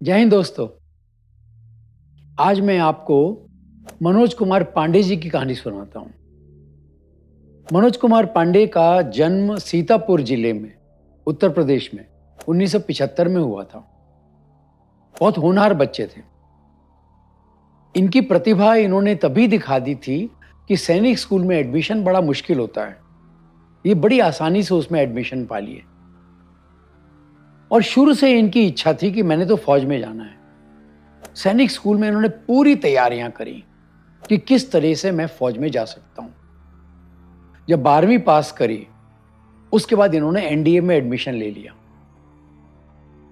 जय हिंद दोस्तों। आज मैं आपको मनोज कुमार पांडे जी की कहानी सुनाता हूँ। मनोज कुमार पांडे का जन्म सीतापुर जिले में, उत्तर प्रदेश में 1975 में हुआ था। बहुत होनहार बच्चे थे। इनकी प्रतिभा इन्होंने तभी दिखा दी थी कि सैनिक स्कूल में एडमिशन बड़ा मुश्किल होता है। ये बड़ी आसानी से उसमें एडमिशन पा लिए और शुरू से इनकी इच्छा थी कि मैंने तो फौज में जाना है। सैनिक स्कूल में इन्होंने पूरी तैयारियां करी कि किस तरह से मैं फौज में जा सकता हूं। जब 12वीं पास करी, उसके बाद इन्होंने एनडीए में एडमिशन ले लिया।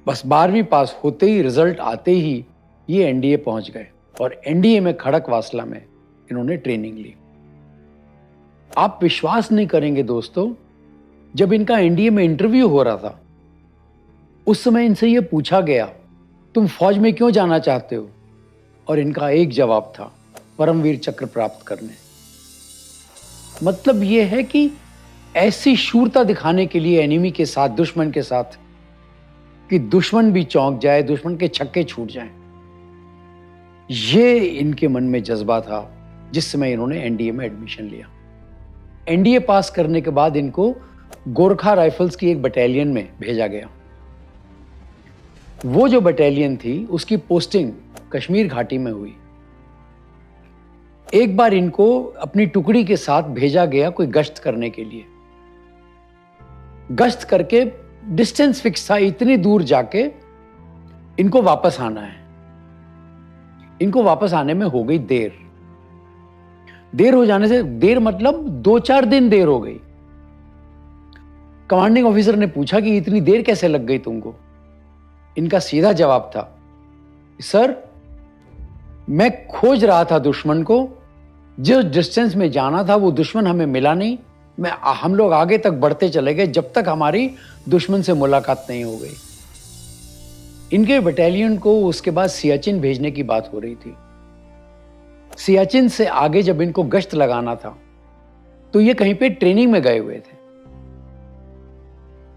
बस 12वीं पास होते ही, रिजल्ट आते ही ये एनडीए पहुंच गए और एनडीए में खड़क वासला में इन्होंने ट्रेनिंग ली। आप विश्वास नहीं करेंगे दोस्तों, जब इनका एनडीए में इंटरव्यू हो रहा था, उस समय इनसे यह पूछा गया, तुम फौज में क्यों जाना चाहते हो? और इनका एक जवाब था, परमवीर चक्र प्राप्त करने। मतलब यह है कि ऐसी शूरता दिखाने के लिए एनिमी के साथ, दुश्मन के साथ, कि दुश्मन भी चौंक जाए, दुश्मन के छक्के छूट जाएं। ये इनके मन में जज्बा था जिस समय इन्होंने एनडीए में एडमिशन लिया। एनडीए पास करने के बाद इनको गोरखा राइफल्स की एक बटालियन में भेजा गया। वो जो बटालियन थी, उसकी पोस्टिंग कश्मीर घाटी में हुई। एक बार इनको अपनी टुकड़ी के साथ भेजा गया कोई गश्त करने के लिए। गश्त करके डिस्टेंस फिक्स था, इतनी दूर जाके इनको वापस आना है। इनको वापस आने में हो गई देर। देर हो जाने से, देर मतलब 2-4 दिन देर हो गई। कमांडिंग ऑफिसर ने पूछा कि इतनी देर कैसे लग गई तुमको? इनका सीधा जवाब था, सर मैं खोज रहा था दुश्मन को, जिस डिस्टेंस में जाना था वो दुश्मन हमें मिला नहीं। हम लोग आगे तक बढ़ते चले गए जब तक हमारी दुश्मन से मुलाकात नहीं हो गई। इनके बटालियन को उसके बाद सियाचिन भेजने की बात हो रही थी। सियाचिन से आगे जब इनको गश्त लगाना था, तो ये कहीं पे ट्रेनिंग में गए हुए थे।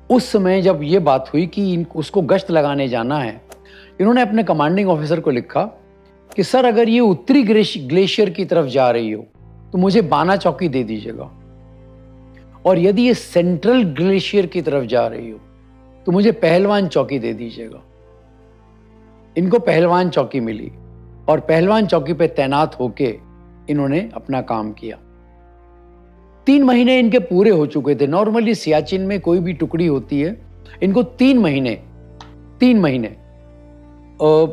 उस समय जब ये बात हुई कि उसको गश्त लगाने जाना है, इन्होंने अपने कमांडिंग ऑफिसर को लिखा कि सर अगर ये उत्तरी ग्लेशियर की तरफ जा रही हो तो मुझे बाना चौकी दे दीजिएगा, और यदि ये सेंट्रल ग्लेशियर की तरफ जा रही हो तो मुझे पहलवान चौकी दे दीजिएगा। इनको पहलवान चौकी मिली और पहलवान चौकी पे तैनात होके इन्होंने अपना काम किया। 3 महीने इनके पूरे हो चुके थे। नॉर्मली सियाचिन में कोई भी टुकड़ी होती है, इनको 3 महीने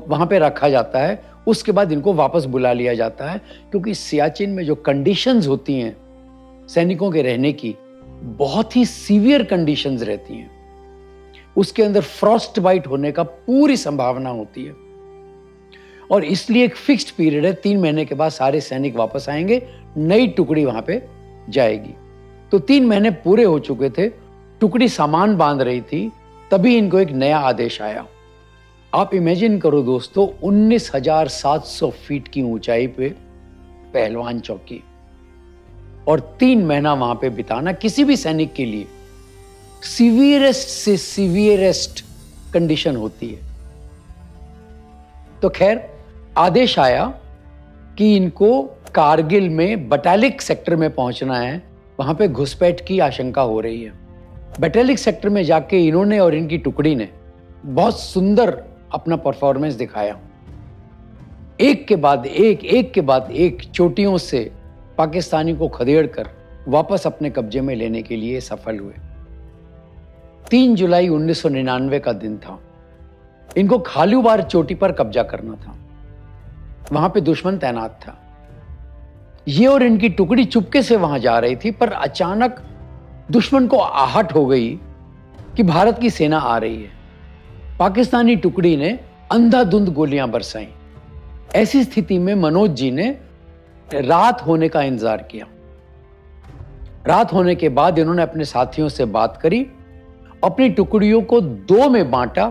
वहां पे रखा जाता है। उसके बाद इनको वापस बुला लिया जाता है, क्योंकि सियाचिन में जो कंडीशंस होती हैं सैनिकों के रहने की, बहुत ही सीवियर कंडीशंस रहती हैं। उसके अंदर फ्रॉस्ट बाइट होने का पूरी संभावना होती है, और इसलिए एक फिक्स्ड पीरियड है। 3 महीने के बाद सारे सैनिक वापस आएंगे, नई टुकड़ी वहां पे जाएगी। तो 3 महीने पूरे हो चुके थे, टुकड़ी सामान बांध रही थी, तभी इनको एक नया आदेश आया। आप इमेजिन करो दोस्तों, 19,700 फीट की ऊंचाई पे पहलवान चौकी, और 3 महीना वहां पे बिताना किसी भी सैनिक के लिए सीवियरेस्ट से सीवियरेस्ट कंडीशन होती है। तो खैर, आदेश आया कि इनको कारगिल में बटालिक सेक्टर में पहुंचना है। वहां पे घुसपैठ की आशंका हो रही है। बटालिक सेक्टर में जाके इन्होंने और इनकी टुकड़ी ने बहुत सुंदर अपना परफॉर्मेंस दिखाया। एक के बाद एक चोटियों से पाकिस्तानी को खदेड़कर वापस अपने कब्जे में लेने के लिए सफल हुए। 3 जुलाई 1999 का दिन था। इनको खालूबार चोटी पर कब्जा करना था। वहां पे दुश्मन तैनात था। ये और इनकी टुकड़ी चुपके से वहां जा रही थी, पर अचानक दुश्मन को आहट हो गई कि भारत की सेना आ रही है। पाकिस्तानी टुकड़ी ने अंधाधुंध गोलियां बरसाई। ऐसी स्थिति में मनोज जी ने रात होने का इंतजार किया। रात होने के बाद इन्होंने अपने साथियों से बात करी, अपनी टुकड़ियों को 2 में बांटा,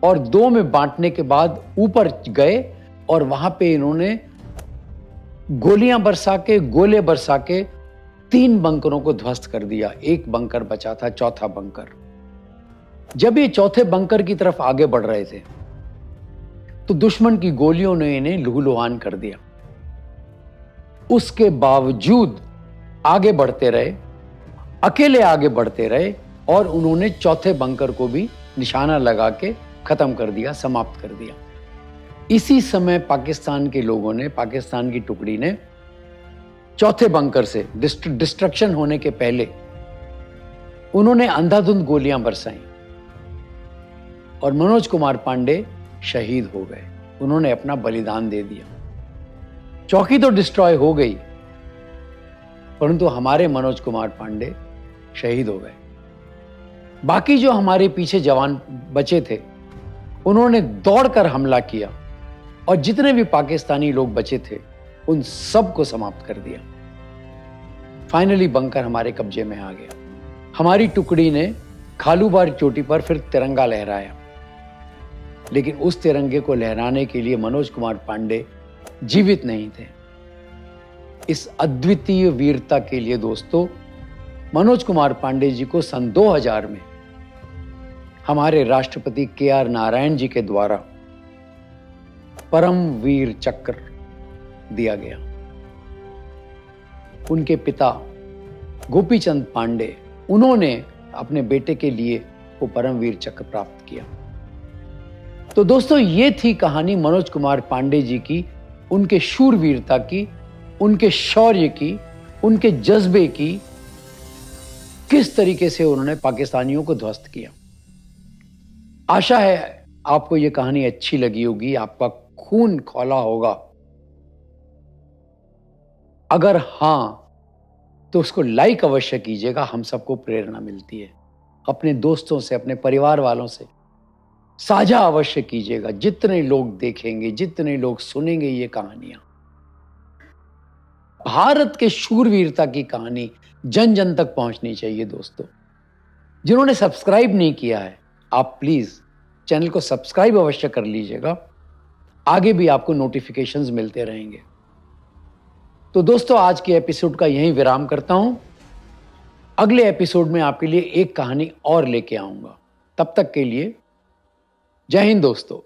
और 2 में बांटने के बाद ऊपर गए और वहां पे इन्होंने गोलियां बरसा के, गोले बरसा के 3 बंकरों को ध्वस्त कर दिया। एक बंकर बचा था, चौथा बंकर। जब ये चौथे बंकर की तरफ आगे बढ़ रहे थे, तो दुश्मन की गोलियों ने इन्हें लहूलुहान कर दिया। उसके बावजूद आगे बढ़ते रहे, अकेले आगे बढ़ते रहे और उन्होंने चौथे बंकर को भी निशाना लगा के खत्म कर दिया, समाप्त कर दिया। इसी समय पाकिस्तान के लोगों ने, पाकिस्तान की टुकड़ी ने चौथे बंकर से डिस्ट्रक्शन होने के पहले उन्होंने अंधाधुंध गोलियां बरसाई और मनोज कुमार पांडे शहीद हो गए। उन्होंने अपना बलिदान दे दिया। चौकी तो डिस्ट्रॉय हो गई, परंतु हमारे मनोज कुमार पांडे शहीद हो गए। बाकी जो हमारे पीछे जवान बचे थे, उन्होंने दौड़कर हमला किया और जितने भी पाकिस्तानी लोग बचे थे, उन सबको समाप्त कर दिया। फाइनली बंकर हमारे कब्जे में आ गया। हमारी टुकड़ी ने खालूबार चोटी पर फिर तिरंगा लहराया, लेकिन उस तिरंगे को लहराने के लिए मनोज कुमार पांडे जीवित नहीं थे। इस अद्वितीय वीरता के लिए दोस्तों, मनोज कुमार पांडे जी को सन 2000 में हमारे राष्ट्रपति KR नारायण जी के द्वारा परम वीर चक्र दिया गया। उनके पिता गोपीचंद पांडे, उन्होंने अपने बेटे के लिए वो परमवीर चक्र प्राप्त किया। तो दोस्तों, ये थी कहानी मनोज कुमार पांडे जी की, उनके शूरवीरता की, उनके शौर्य की, उनके जज्बे की, किस तरीके से उन्होंने पाकिस्तानियों को ध्वस्त किया। आशा है आपको ये कहानी अच्छी लगी होगी, आपका खून खौला होगा। अगर हां, तो उसको लाइक अवश्य कीजिएगा। हम सबको प्रेरणा मिलती है। अपने दोस्तों से, अपने परिवार वालों से साझा अवश्य कीजिएगा। जितने लोग देखेंगे, जितने लोग सुनेंगे ये कहानियां, भारत के शूरवीरता की कहानी जन जन तक पहुंचनी चाहिए। दोस्तों, जिन्होंने सब्सक्राइब नहीं किया है, आप प्लीज चैनल को सब्सक्राइब अवश्य कर लीजिएगा। आगे भी आपको नोटिफिकेशंस मिलते रहेंगे। तो दोस्तों, आज के एपिसोड का यहीं विराम करता हूं। अगले एपिसोड में आपके लिए एक कहानी और लेके आऊंगा। तब तक के लिए जय हिंद दोस्तों।